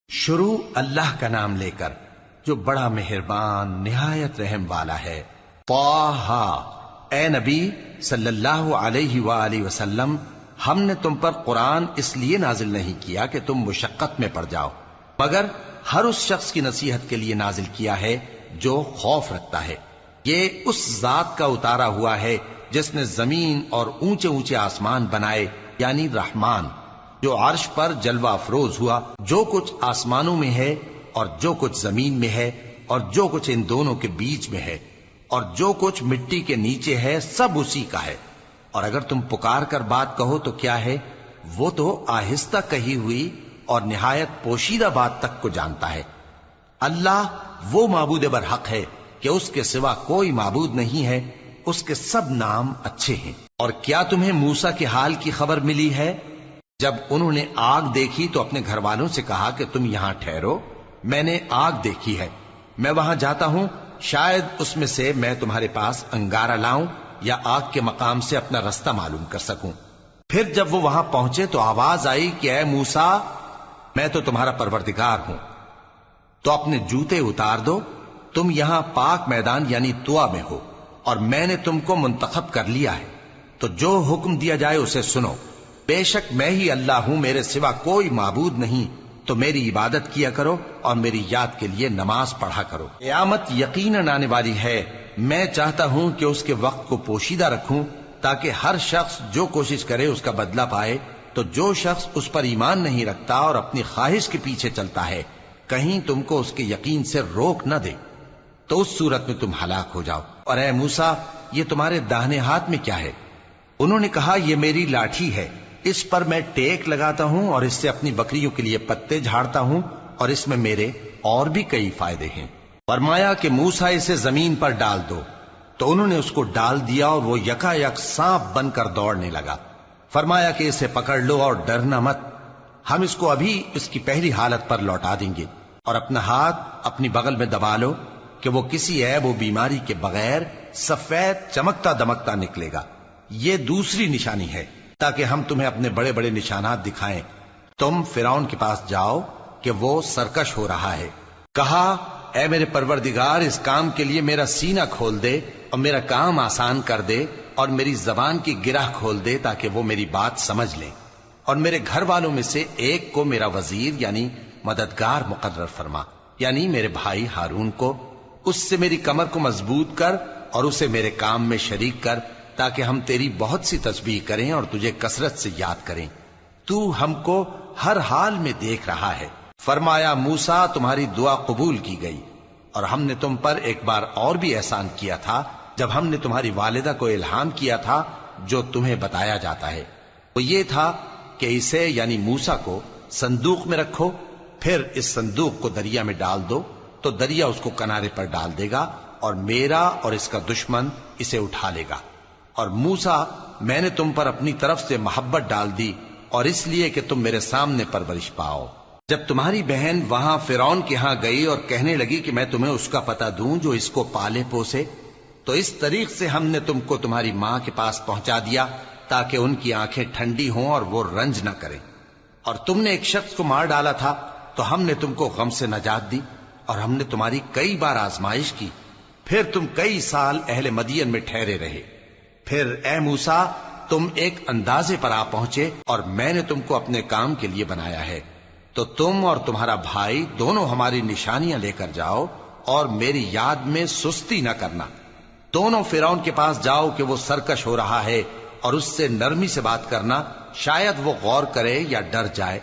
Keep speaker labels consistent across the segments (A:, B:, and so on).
A: شروع اللہ کا نام لے کر جو بڑا مہربان نہایت رحم والا ہے۔ طٰہٰ، اے نبی صلی اللہ علیہ وآلہ وسلم، ہم نے تم پر قرآن اس لیے نازل نہیں کیا کہ تم مشقت میں پڑ جاؤ، مگر ہر اس شخص کی نصیحت کے لیے نازل کیا ہے جو خوف رکھتا ہے۔ یہ اس ذات کا اتارا ہوا ہے جس نے زمین اور اونچے اونچے آسمان بنائے، یعنی رحمان، جو عرش پر جلوہ افروز ہوا۔ جو کچھ آسمانوں میں ہے اور جو کچھ زمین میں ہے اور جو کچھ ان دونوں کے بیچ میں ہے اور جو کچھ مٹی کے نیچے ہے، سب اسی کا ہے۔ اور اگر تم پکار کر بات کہو تو کیا ہے، وہ تو آہستہ کہی ہوئی اور نہایت پوشیدہ بات تک کو جانتا ہے۔ اللہ وہ معبود برحق ہے کہ اس کے سوا کوئی معبود نہیں ہے، اس کے سب نام اچھے ہیں۔ اور کیا تمہیں موسیٰ کے حال کی خبر ملی ہے؟ جب انہوں نے آگ دیکھی تو اپنے گھر والوں سے کہا کہ تم یہاں ٹھہرو، میں نے آگ دیکھی ہے، میں وہاں جاتا ہوں، شاید اس میں سے میں تمہارے پاس انگارہ لاؤں یا آگ کے مقام سے اپنا رستہ معلوم کر سکوں۔ پھر جب وہ وہاں پہنچے تو آواز آئی کہ اے موسیٰ، میں تو تمہارا پروردگار ہوں، تو اپنے جوتے اتار دو، تم یہاں پاک میدان یعنی طویٰ میں ہو، اور میں نے تم کو منتخب کر لیا ہے، تو جو حکم دیا جائے اسے سنو۔ بے شک میں ہی اللہ ہوں، میرے سوا کوئی معبود نہیں، تو میری عبادت کیا کرو اور میری یاد کے لیے نماز پڑھا کرو۔ قیامت یقیناً آنے والی ہے، میں چاہتا ہوں کہ اس کے وقت کو پوشیدہ رکھوں تاکہ ہر شخص جو کوشش کرے اس کا بدلہ پائے۔ تو جو شخص اس پر ایمان نہیں رکھتا اور اپنی خواہش کے پیچھے چلتا ہے، کہیں تم کو اس کے یقین سے روک نہ دے، تو اس صورت میں تم ہلاک ہو جاؤ۔ اور اے موسیٰ، یہ تمہارے داہنے ہاتھ میں کیا ہے؟ انہوں نے کہا، یہ میری لاٹھی ہے، اس پر میں ٹیک لگاتا ہوں اور اس سے اپنی بکریوں کے لیے پتے جھاڑتا ہوں، اور اس میں میرے اور بھی کئی فائدے ہیں۔ فرمایا کہ موسیٰ اسے زمین پر ڈال دو، تو انہوں نے اس کو ڈال دیا اور وہ یکا یک سانپ بن کر دوڑنے لگا۔ فرمایا کہ اسے پکڑ لو اور ڈرنا مت، ہم اس کو ابھی اس کی پہلی حالت پر لوٹا دیں گے، اور اپنا ہاتھ اپنی بغل میں دبا لو کہ وہ کسی عیب و بیماری کے بغیر سفید چمکتا دمکتا نکلے گا۔ یہ دوسری نشانی ہے تاکہ ہم تمہیں اپنے بڑے بڑے نشانات دکھائیں۔ تم فرعون کے پاس جاؤ کہ وہ سرکش ہو رہا ہے۔ کہا، اے میرے پروردگار، اس کام کے لیے میرا سینہ کھول دے اور میرا کام آسان کر دے، اور میری زبان کی گرہ کھول دے تاکہ وہ میری بات سمجھ لیں، اور میرے گھر والوں میں سے ایک کو میرا وزیر یعنی مددگار مقرر فرما، یعنی میرے بھائی ہارون کو۔ اس سے میری کمر کو مضبوط کر اور اسے میرے کام میں شریک کر، تاکہ ہم تیری بہت سی تسبیح کریں اور تجھے کثرت سے یاد کریں، تو ہم کو ہر حال میں دیکھ رہا ہے۔ فرمایا، موسیٰ، تمہاری دعا قبول کی گئی، اور ہم نے تم پر ایک بار اور بھی احسان کیا تھا جب ہم نے تمہاری والدہ کو الہام کیا تھا جو تمہیں بتایا جاتا ہے۔ وہ یہ تھا کہ اسے یعنی موسیٰ کو صندوق میں رکھو، پھر اس صندوق کو دریا میں ڈال دو، تو دریا اس کو کنارے پر ڈال دے گا، اور میرا اور اس کا دشمن اسے اٹھا لے گا۔ اور موسیٰ، میں نے تم پر اپنی طرف سے محبت ڈال دی، اور اس لیے کہ تم میرے سامنے پرورش پاؤ۔ جب تمہاری بہن وہاں فرعون کے ہاں گئی اور کہنے لگی کہ میں تمہیں اس کا پتہ دوں جو اس کو پالے پوسے، تو اس طریق سے ہم نے تم کو تمہاری ماں کے پاس پہنچا دیا تاکہ ان کی آنکھیں ٹھنڈی ہوں اور وہ رنج نہ کریں۔ اور تم نے ایک شخص کو مار ڈالا تھا تو ہم نے تم کو غم سے نجات دی، اور ہم نے تمہاری کئی بار آزمائش کی، پھر تم کئی سال اہل مدین میں ٹھہرے رہے۔ پھر اے موسیٰ، تم ایک اندازے پر آ پہنچے اور میں نے تم کو اپنے کام کے لیے بنایا ہے، تو تم اور تمہارا بھائی دونوں ہماری نشانیاں لے کر جاؤ اور میری یاد میں سستی نہ کرنا۔ دونوں فرعون کے پاس جاؤ کہ وہ سرکش ہو رہا ہے، اور اس سے نرمی سے بات کرنا، شاید وہ غور کرے یا ڈر جائے۔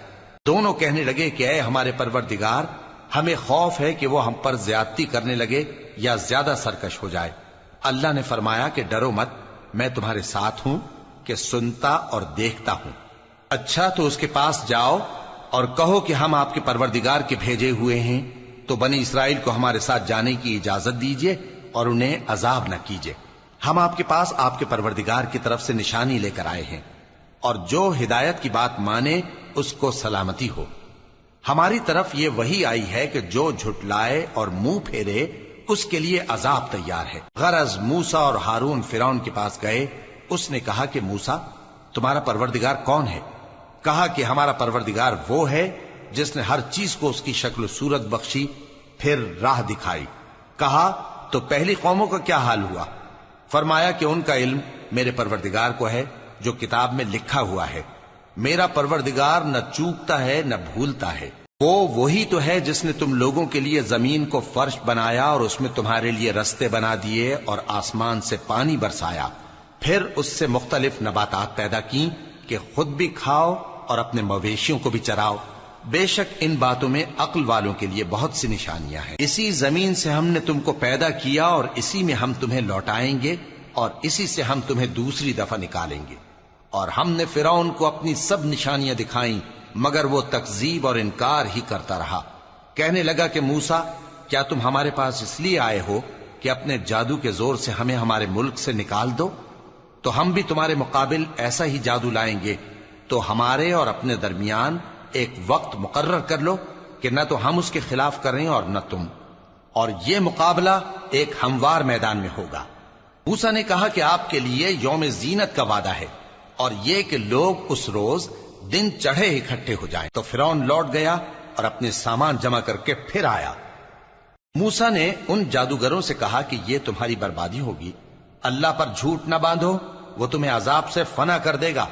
A: دونوں کہنے لگے کہ اے ہمارے پروردگار، ہمیں خوف ہے کہ وہ ہم پر زیادتی کرنے لگے یا زیادہ سرکش ہو جائے۔ اللہ نے فرمایا کہ ڈرو مت، میں تمہارے ساتھ ہوں کہ سنتا اور دیکھتا ہوں۔ اچھا، تو اس کے پاس جاؤ اور کہو کہ ہم آپ کے پروردگار کے بھیجے ہوئے ہیں، تو بنی اسرائیل کو ہمارے ساتھ جانے کی اجازت دیجیے اور انہیں عذاب نہ کیجیے۔ ہم آپ کے پاس آپ کے پروردگار کی طرف سے نشانی لے کر آئے ہیں، اور جو ہدایت کی بات مانے اس کو سلامتی ہو۔ ہماری طرف یہ وحی آئی ہے کہ جو جھٹلائے اور منہ پھیرے اس کے لیے عذاب تیار ہے۔ غرض موسیٰ اور ہارون فرعون کے پاس گئے، اس نے کہا کہ موسیٰ، تمہارا پروردگار کون ہے؟ کہا کہ ہمارا پروردگار وہ ہے جس نے ہر چیز کو اس کی شکل و صورت بخشی، پھر راہ دکھائی۔ کہا تو پہلی قوموں کا کیا حال ہوا؟ فرمایا کہ ان کا علم میرے پروردگار کو ہے جو کتاب میں لکھا ہوا ہے۔ میرا پروردگار نہ چوکتا ہے نہ بھولتا ہے۔ وہ وہی تو ہے جس نے تم لوگوں کے لیے زمین کو فرش بنایا اور اس میں تمہارے لیے رستے بنا دیے اور آسمان سے پانی برسایا، پھر اس سے مختلف نباتات پیدا کی کہ خود بھی کھاؤ اور اپنے مویشیوں کو بھی چراؤ۔ بے شک ان باتوں میں عقل والوں کے لیے بہت سی نشانیاں ہیں۔ اسی زمین سے ہم نے تم کو پیدا کیا اور اسی میں ہم تمہیں لوٹائیں گے اور اسی سے ہم تمہیں دوسری دفعہ نکالیں گے۔ اور ہم نے فرعون کو اپنی سب نشانیاں دکھائیں، مگر وہ تکذیب اور انکار ہی کرتا رہا۔ کہنے لگا کہ موسیٰ، کیا تم ہمارے پاس اس لیے آئے ہو کہ اپنے جادو کے زور سے ہمیں ہمارے ملک سے نکال دو؟ تو ہم بھی تمہارے مقابل ایسا ہی جادو لائیں گے، تو ہمارے اور اپنے درمیان ایک وقت مقرر کر لو کہ نہ تو ہم اس کے خلاف کریں اور نہ تم، اور یہ مقابلہ ایک ہموار میدان میں ہوگا۔ موسیٰ نے کہا کہ آپ کے لیے یوم زینت کا وعدہ ہے، اور یہ کہ لوگ اس روز دن چڑھے اکٹھے ہو جائیں۔ تو فرعون لوٹ گیا اور اپنے سامان جمع کر کے پھر آیا۔ موسیٰ نے ان جادوگروں سے کہا کہ یہ تمہاری بربادی ہوگی، اللہ پر جھوٹ نہ باندھو، وہ تمہیں عذاب سے فنا کر دے گا،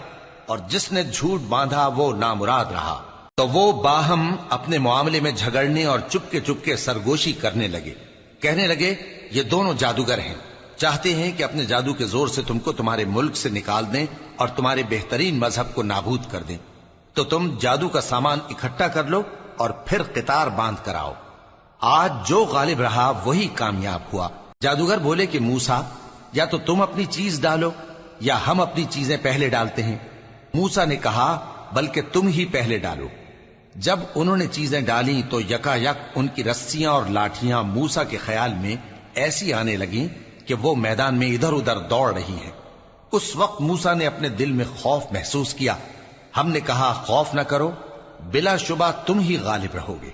A: اور جس نے جھوٹ باندھا وہ نامراد رہا۔ تو وہ باہم اپنے معاملے میں جھگڑنے اور چپکے سرگوشی کرنے لگے۔ کہنے لگے یہ دونوں جادوگر ہیں، چاہتے ہیں کہ اپنے جادو کے زور سے تم کو تمہارے ملک سے نکال دیں اور تمہارے بہترین مذہب کو نابود کر دیں۔ تو تم جادو کا سامان اکٹھا کر لو اور پھر قطار باندھ کر آؤ۔ آج جو غالب رہا وہی کامیاب ہوا۔ جادوگر بولے کہ موسیٰ، یا تو تم اپنی چیز ڈالو یا ہم اپنی چیزیں پہلے ڈالتے ہیں۔ موسیٰ نے کہا بلکہ تم ہی پہلے ڈالو۔ جب انہوں نے چیزیں ڈالیں تو یکا یک ان کی رسیاں اور لاٹھیاں موسیٰ کے خیال میں ایسی آنے لگیں کہ وہ میدان میں ادھر ادھر دوڑ رہی ہیں۔ اس وقت موسیٰ نے اپنے دل میں خوف محسوس کیا۔ ہم نے کہا خوف نہ کرو، بلا شبہ تم ہی غالب رہو گے،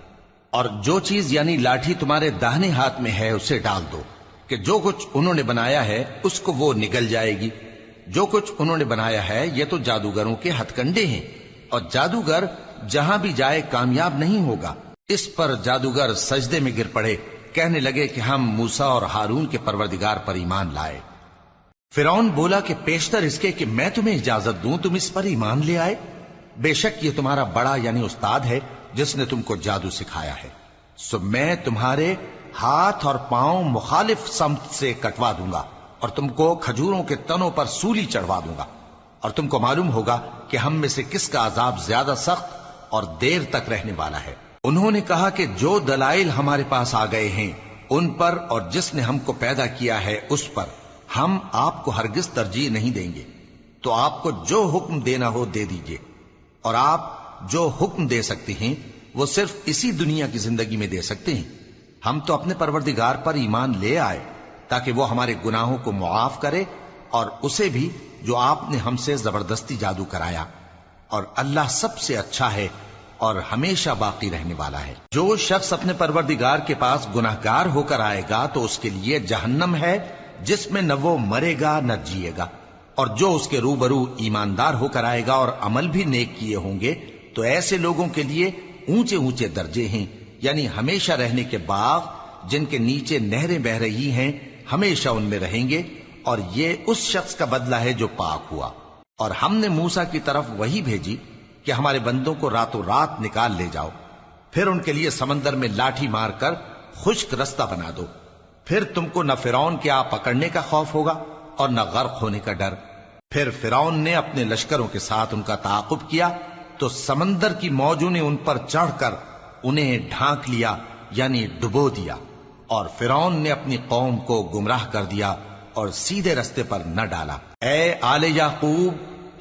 A: اور جو چیز یعنی لاٹھی تمہارے داہنے ہاتھ میں ہے اسے ڈال دو کہ جو کچھ انہوں نے بنایا ہے اس کو وہ نگل جائے گی۔ جو کچھ انہوں نے بنایا ہے یہ تو جادوگروں کے ہتھ کنڈے ہیں، اور جادوگر جہاں بھی جائے کامیاب نہیں ہوگا۔ اس پر جادوگر سجدے میں گر پڑے، کہنے لگے کہ ہم موسیٰ اور ہارون کے پروردگار پر ایمان لائے۔ فرعون بولا کہ پیشتر اس کے کہ میں تمہیں اجازت دوں تم اس پر ایمان لے آئے، بے شک یہ تمہارا بڑا یعنی استاد ہے جس نے تم کو جادو سکھایا ہے، سو میں تمہارے ہاتھ اور پاؤں مخالف سمت سے کٹوا دوں گا اور تم کو کھجوروں کے تنوں پر سولی چڑھوا دوں گا، اور تم کو معلوم ہوگا کہ ہم میں سے کس کا عذاب زیادہ سخت اور دیر تک رہنے والا ہے۔ انہوں نے کہا کہ جو دلائل ہمارے پاس آ گئے ہیں ان پر اور جس نے ہم کو پیدا کیا ہے اس پر ہم آپ کو ہرگز ترجیح نہیں دیں گے، تو آپ کو جو حکم دینا ہو دے دیجئے، اور آپ جو حکم دے سکتے ہیں وہ صرف اسی دنیا کی زندگی میں دے سکتے ہیں۔ ہم تو اپنے پروردگار پر ایمان لے آئے تاکہ وہ ہمارے گناہوں کو معاف کرے، اور اسے بھی جو آپ نے ہم سے زبردستی جادو کرایا، اور اللہ سب سے اچھا ہے اور ہمیشہ باقی رہنے والا ہے۔ جو شخص اپنے پروردگار کے پاس گناہگار ہو کر آئے گا تو اس کے لیے جہنم ہے جس میں نہ وہ مرے گا نہ جیے گا، اور جو اس کے روبرو ایماندار ہو کر آئے گا اور عمل بھی نیک کیے ہوں گے تو ایسے لوگوں کے لیے اونچے اونچے درجے ہیں، یعنی ہمیشہ رہنے کے باغ جن کے نیچے نہریں بہ رہی ہیں، ہمیشہ ان میں رہیں گے، اور یہ اس شخص کا بدلہ ہے جو پاک ہوا۔ اور ہم نے موسیٰ کی طرف وہی بھیجی کہ ہمارے بندوں کو راتوں رات نکال لے جاؤ، پھر ان کے لیے سمندر میں لاٹھی مار کر خشک رستہ بنا دو، پھر تم کو نہ فرعون کے آ پکڑنے کا خوف ہوگا اور نہ غرق ہونے کا ڈر۔ پھر فرعون نے اپنے لشکروں کے ساتھ ان کا تعاقب کیا تو سمندر کی موجوں نے ان پر چڑھ کر انہیں ڈھانک لیا یعنی ڈبو دیا، اور فرعون نے اپنی قوم کو گمراہ کر دیا اور سیدھے رستے پر نہ ڈالا۔ اے آل یعقوب،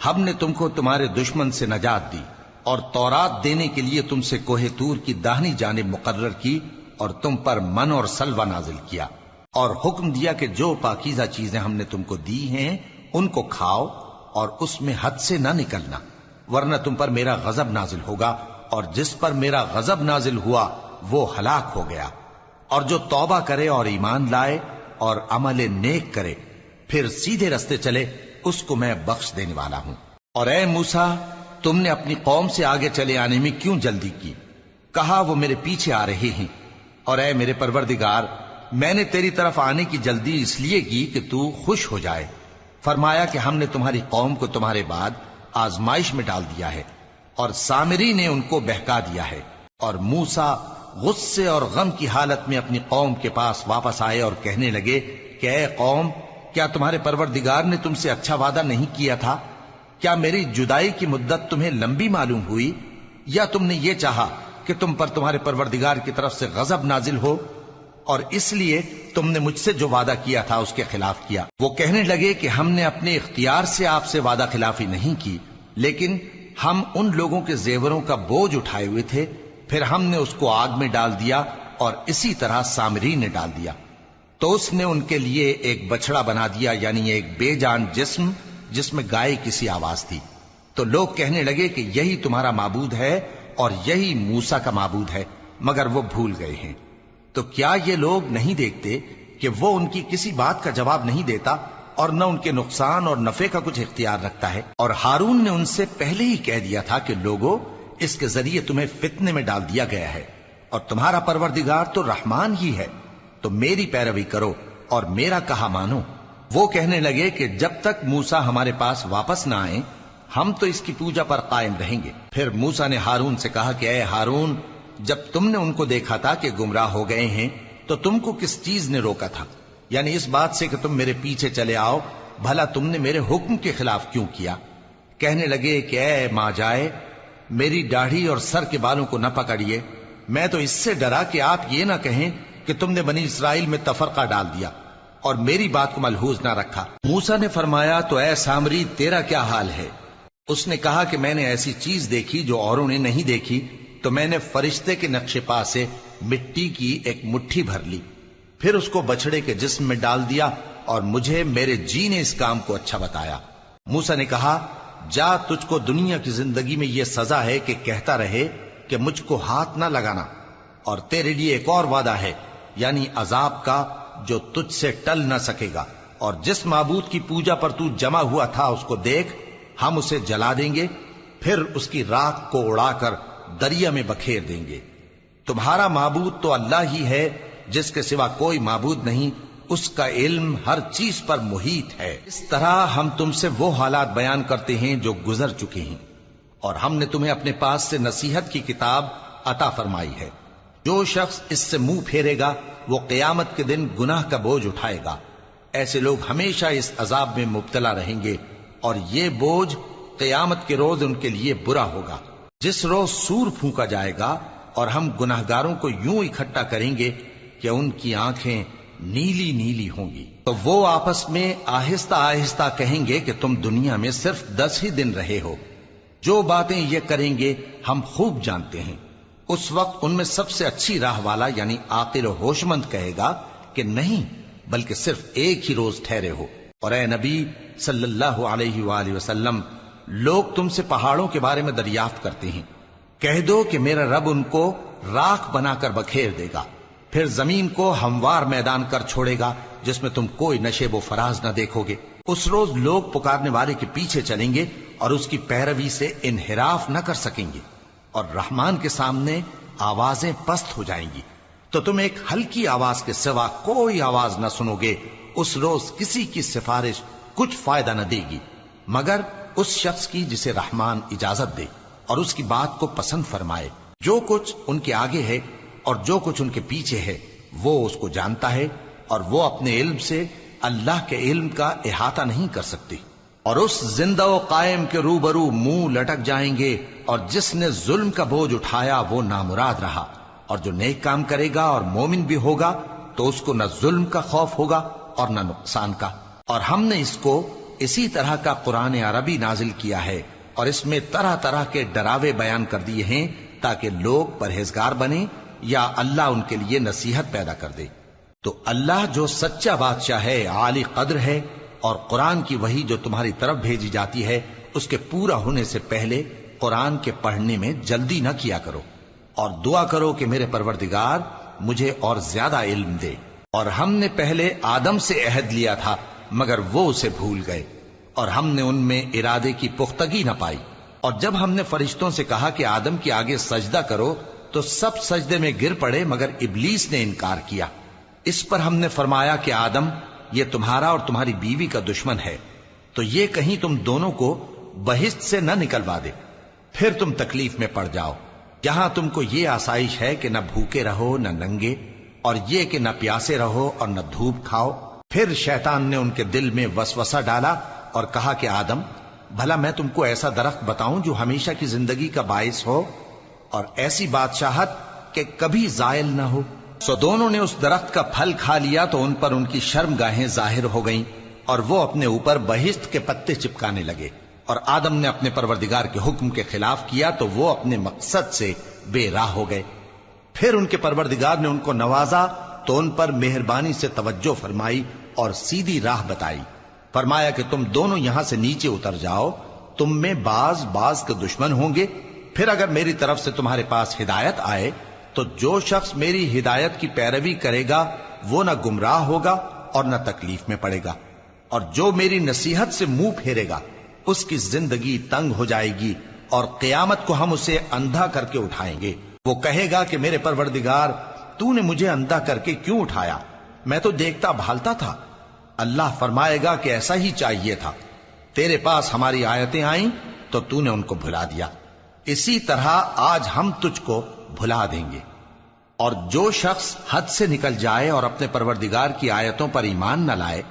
A: ہم نے تم کو تمہارے دشمن سے نجات دی اور تورات دینے کے لیے تم سے کوہ طور کی داہنی جانب مقرر کی، اور تم پر من اور سلوہ نازل کیا، اور حکم دیا کہ جو پاکیزہ چیزیں ہم نے تم کو دی ہیں ان کو کھاؤ اور اس میں حد سے نہ نکلنا، ورنہ تم پر میرا غضب نازل ہوگا، اور جس پر میرا غضب نازل ہوا وہ ہلاک ہو گیا۔ اور جو توبہ کرے اور ایمان لائے اور عمل نیک کرے پھر سیدھے رستے چلے اس کو میں بخش دینے والا ہوں۔ اور اے موسیٰ، تم نے اپنی قوم سے آگے چلے آنے میں کیوں جلدی کی؟ کہا وہ میرے پیچھے آ رہے ہیں، اور اے میرے پروردگار میں نے تیری طرف آنے کی جلدی اس لیے کی کہ تو خوش ہو جائے۔ فرمایا کہ ہم نے تمہاری قوم کو تمہارے بعد آزمائش میں ڈال دیا ہے، اور سامری نے ان کو بہکا دیا ہے۔ اور موسیٰ غصے اور غم کی حالت میں اپنی قوم کے پاس واپس آئے اور کہنے لگے کہ اے قوم، کیا تمہارے پروردگار نے تم سے اچھا وعدہ نہیں کیا تھا؟ کیا میری جدائی کی مدت تمہیں لمبی معلوم ہوئی، یا تم نے یہ چاہا کہ تم پر تمہارے پروردگار کی طرف سے غضب نازل ہو، اور اس لیے تم نے مجھ سے جو وعدہ کیا تھا اس کے خلاف کیا؟ وہ کہنے لگے کہ ہم نے اپنے اختیار سے آپ سے وعدہ خلافی نہیں کی، لیکن ہم ان لوگوں کے زیوروں کا بوجھ اٹھائے ہوئے تھے، پھر ہم نے اس کو آگ میں ڈال دیا، اور اسی طرح سامری نے ڈال دیا۔ تو اس نے ان کے لیے ایک بچڑا بنا دیا، یعنی ایک بے جان جسم جس میں گائے کسی آواز تھی۔ تو لوگ کہنے لگے کہ یہی تمہارا معبود ہے اور یہی موسیٰ کا معبود ہے، مگر وہ بھول گئے ہیں۔ تو کیا یہ لوگ نہیں دیکھتے کہ وہ ان کی کسی بات کا جواب نہیں دیتا، اور نہ ان کے نقصان اور نفع کا کچھ اختیار رکھتا ہے؟ اور ہارون نے ان سے پہلے ہی کہہ دیا تھا کہ لوگوں، اس کے ذریعے تمہیں فتنے میں ڈال دیا گیا ہے، اور تمہارا پروردگار تو رحمان ہی ہے، تو میری پیروی کرو اور میرا کہا مانو۔ وہ کہنے لگے کہ جب تک موسیٰ ہمارے پاس واپس نہ آئیں ہم تو اس کی پوجا پر قائم رہیں گے۔ پھر موسیٰ نے ہارون سے کہا کہ اے ہارون، جب تم نے ان کو دیکھا تھا کہ گمراہ ہو گئے ہیں تو تم کو کس چیز نے روکا تھا؟ یعنی اس بات سے کہ تم میرے پیچھے چلے آؤ، بھلا تم نے میرے حکم کے خلاف کیوں کیا؟ کہنے لگے کہ اے ماں جائے، میری داڑھی اور سر کے بالوں کو نہ پکڑیے، میں تو اس سے ڈرا کہ آپ یہ نہ کہیں کہ تم نے بنی اسرائیل میں تفرقہ ڈال دیا اور میری بات کو ملحوظ نہ رکھا۔ موسیٰ نے فرمایا تو اے سامری تیرا کیا حال ہے؟ اس نے کہا کہ میں نے ایسی چیز دیکھی جو اوروں نے نہیں دیکھی، تو میں نے فرشتے کے نقش پا سے مٹی کی ایک مٹھی بھر لی، پھر اس کو بچڑے کے جسم میں ڈال دیا، اور مجھے میرے جی نے اس کام کو اچھا بتایا۔ موسیٰ نے کہا جا، تجھ کو دنیا کی زندگی میں یہ سزا ہے کہ کہتا رہے کہ مجھ کو ہاتھ نہ لگانا، اور تیرے لیے ایک اور وعدہ ہے، یعنی عذاب کا جو تجھ سے ٹل نہ سکے گا، اور جس معبود کی پوجا پر تو جمع ہوا تھا اس کو دیکھ، ہم اسے جلا دیں گے، پھر اس کی راکھ کو اڑا کر دریا میں بکھیر دیں گے۔ تمہارا معبود تو اللہ ہی ہے جس کے سوا کوئی معبود نہیں، اس کا علم ہر چیز پر محیط ہے۔ اس طرح ہم تم سے وہ حالات بیان کرتے ہیں جو گزر چکے ہیں، اور ہم نے تمہیں اپنے پاس سے نصیحت کی کتاب عطا فرمائی ہے۔ جو شخص اس سے منہ پھیرے گا وہ قیامت کے دن گناہ کا بوجھ اٹھائے گا۔ ایسے لوگ ہمیشہ اس عذاب میں مبتلا رہیں گے، اور یہ بوجھ قیامت کے روز ان کے لیے برا ہوگا، جس روز سور پھونکا جائے گا، اور ہم گناہگاروں کو یوں اکٹھا کریں گے کہ ان کی آنکھیں نیلی نیلی ہوں گی۔ تو وہ آپس میں آہستہ آہستہ کہیں گے کہ تم دنیا میں صرف 10 ہی دن رہے ہو، جو باتیں یہ کریں گے ہم خوب جانتے ہیں۔ اس وقت ان میں سب سے اچھی راہ والا یعنی عاقل و ہوش مند کہے گا کہ نہیں، بلکہ صرف ایک ہی روز ٹھہرے ہو۔ اور اے نبی صلی اللہ علیہ وآلہ وسلم، لوگ تم سے پہاڑوں کے بارے میں دریافت کرتے ہیں، کہہ دو کہ میرا رب ان کو راکھ بنا کر بکھیر دے گا، پھر زمین کو ہموار میدان کر چھوڑے گا جس میں تم کوئی نشیب و فراز نہ دیکھو گے۔ اس روز لوگ پکارنے والے کے پیچھے چلیں گے اور اس کی پیروی سے انحراف نہ کر سکیں گے، اور رحمان کے سامنے آوازیں پست ہو جائیں گی، تو تم ایک ہلکی آواز کے سوا کوئی آواز نہ سنو گے۔ اس روز کسی کی سفارش کچھ فائدہ نہ دے گی مگر اس شخص کی جسے رحمان اجازت دے اور اس کی بات کو پسند فرمائے۔ جو کچھ ان کے آگے ہے اور جو کچھ ان کے پیچھے ہے وہ اس کو جانتا ہے، اور وہ اپنے علم سے اللہ کے علم کا احاطہ نہیں کر سکتی۔ اور اس زندہ و قائم کے روبرو منہ لٹک جائیں گے، اور جس نے ظلم کا بوجھ اٹھایا وہ نامراد رہا، اور جو نیک کام کرے گا اور مومن بھی ہوگا تو اس کو نہ ظلم کا خوف ہوگا اور نہ نقصان کا۔ اور ہم نے اس کو اسی طرح کا قرآن عربی نازل کیا ہے، اور اس میں طرح طرح کے ڈراوے بیان کر دیے ہیں تاکہ لوگ پرہیزگار بنیں یا اللہ ان کے لیے نصیحت پیدا کر دے۔ تو اللہ جو سچا بادشاہ ہے، عالی قدر ہے، اور قرآن کی وحی جو تمہاری طرف بھیجی جاتی ہے اس کے پورا ہونے سے پہلے قرآن کے پڑھنے میں جلدی نہ کیا کرو، اور دعا کرو کہ میرے پروردگار مجھے اور زیادہ علم دے۔ اور ہم نے پہلے آدم سے عہد لیا تھا مگر وہ اسے بھول گئے، اور ہم نے ان میں ارادے کی پختگی نہ پائی۔ اور جب ہم نے فرشتوں سے کہا کہ آدم کے آگے سجدہ کرو تو تو سب سجدے میں گر پڑے مگر ابلیس نے انکار کیا۔ اس پر ہم نے فرمایا کہ آدم، یہ تمہارا اور تمہاری بیوی کا دشمن ہے، تو یہ کہیں تم دونوں کو بہشت سے نہ نکلوا دے، پھر تم تکلیف میں پڑ جاؤ۔ یہاں تم کو یہ آسائش ہے کہ نہ بھوکے رہو نہ ننگے، اور یہ کہ نہ پیاسے رہو اور نہ دھوپ کھاؤ۔ پھر شیطان نے ان کے دل میں وسوسہ ڈالا اور کہا کہ آدم، بھلا میں تم کو ایسا درخت بتاؤں جو ہمیشہ کی زندگی کا باعث ہو اور ایسی بادشاہت کہ کبھی زائل نہ ہو؟ سو دونوں نے اس درخت کا پھل کھا لیا تو ان پر ان کی شرم گاہیں ظاہر ہو گئیں اور وہ اپنے اوپر بہشت کے پتے چپکانے لگے، اور آدم نے اپنے پروردگار کے حکم کے خلاف کیا تو وہ اپنے مقصد سے بے راہ ہو گئے۔ پھر ان کے پروردگار نے ان کو نوازا تو ان پر مہربانی سے توجہ فرمائی اور سیدھی راہ بتائی۔ فرمایا کہ تم دونوں یہاں سے نیچے اتر جاؤ، تم میں بعض کے دشمن ہوں گے، پھر اگر میری طرف سے تمہارے پاس ہدایت آئے تو جو شخص میری ہدایت کی پیروی کرے گا وہ نہ گمراہ ہوگا اور نہ تکلیف میں پڑے گا، اور جو میری نصیحت سے منہ پھیرے گا اس کی زندگی تنگ ہو جائے گی، اور قیامت کو ہم اسے اندھا کر کے اٹھائیں گے۔ وہ کہے گا کہ میرے پروردگار، تو نے مجھے اندھا کر کے کیوں اٹھایا؟ میں تو دیکھتا بھالتا تھا۔ اللہ فرمائے گا کہ ایسا ہی چاہیے تھا، تیرے پاس ہماری آیتیں آئیں تو نے ان کو بھلا دیا، اسی طرح آج ہم تجھ کو بھلا دیں گے۔ اور جو شخص حد سے نکل جائے اور اپنے پروردگار کی آیتوں پر ایمان نہ لائے،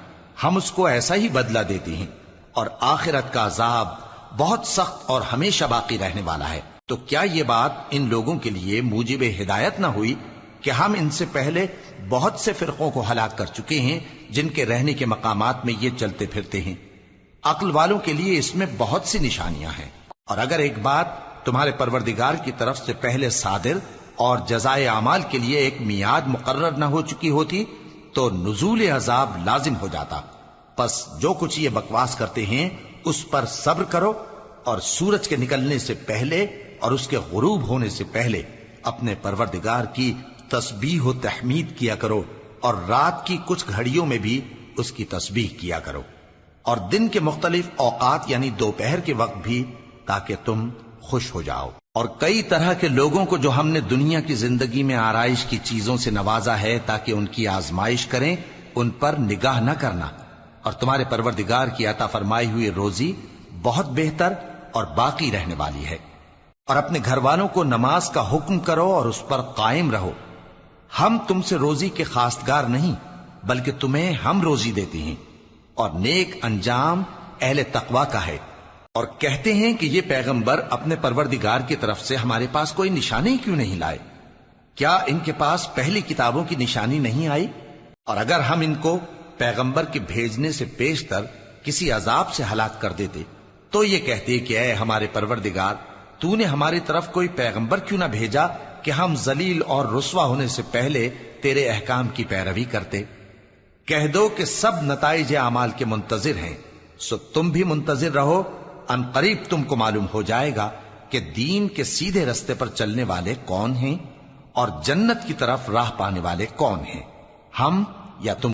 A: ہم اس کو ایسا ہی بدلہ دیتے ہیں، اور آخرت کا عذاب بہت سخت اور ہمیشہ باقی رہنے والا ہے۔ تو کیا یہ بات ان لوگوں کے لیے موجب ہدایت نہ ہوئی کہ ہم ان سے پہلے بہت سے فرقوں کو ہلاک کر چکے ہیں جن کے رہنے کے مقامات میں یہ چلتے پھرتے ہیں؟ عقل والوں کے لیے اس میں بہت سی نشانیاں ہیں۔ اور اگر ایک بات تمہارے پروردگار کی طرف سے پہلے صادر اور جزائے اعمال کے لیے ایک میعاد مقرر نہ ہو چکی ہوتی تو نزول عذاب لازم ہو جاتا۔ پس جو کچھ یہ بکواس کرتے ہیں اس پر صبر کرو، اور سورج کے نکلنے سے پہلے اور اس کے غروب ہونے سے پہلے اپنے پروردگار کی تسبیح و تحمید کیا کرو، اور رات کی کچھ گھڑیوں میں بھی اس کی تسبیح کیا کرو، اور دن کے مختلف اوقات یعنی دوپہر کے وقت بھی، تاکہ تم خوش ہو جاؤ۔ اور کئی طرح کے لوگوں کو جو ہم نے دنیا کی زندگی میں آرائش کی چیزوں سے نوازا ہے تاکہ ان کی آزمائش کریں، ان پر نگاہ نہ کرنا، اور تمہارے پروردگار کی عطا فرمائی ہوئی روزی بہت بہتر اور باقی رہنے والی ہے۔ اور اپنے گھر والوں کو نماز کا حکم کرو اور اس پر قائم رہو۔ ہم تم سے روزی کے خواستگار نہیں، بلکہ تمہیں ہم روزی دیتے ہیں، اور نیک انجام اہل تقوی کا ہے۔ اور کہتے ہیں کہ یہ پیغمبر اپنے پروردگار کی طرف سے ہمارے پاس کوئی نشانی کیوں نہیں لائے؟ کیا ان کے پاس پہلی کتابوں کی نشانی نہیں آئی؟ اور اگر ہم ان کو پیغمبر کے بھیجنے سے پیشتر کسی عذاب سے ہلاک کر دیتے تو یہ کہتے کہ اے ہمارے پروردگار، تو نے ہماری طرف کوئی پیغمبر کیوں نہ بھیجا کہ ہم ذلیل اور رسوا ہونے سے پہلے تیرے احکام کی پیروی کرتے۔ کہہ دو کہ سب نتائج اعمال کے منتظر ہیں، سو تم بھی منتظر رہو، ان قریب تم کو معلوم ہو جائے گا کہ دین کے سیدھے رستے پر چلنے والے کون ہیں اور جنت کی طرف راہ پانے والے کون ہیں، ہم یا تم۔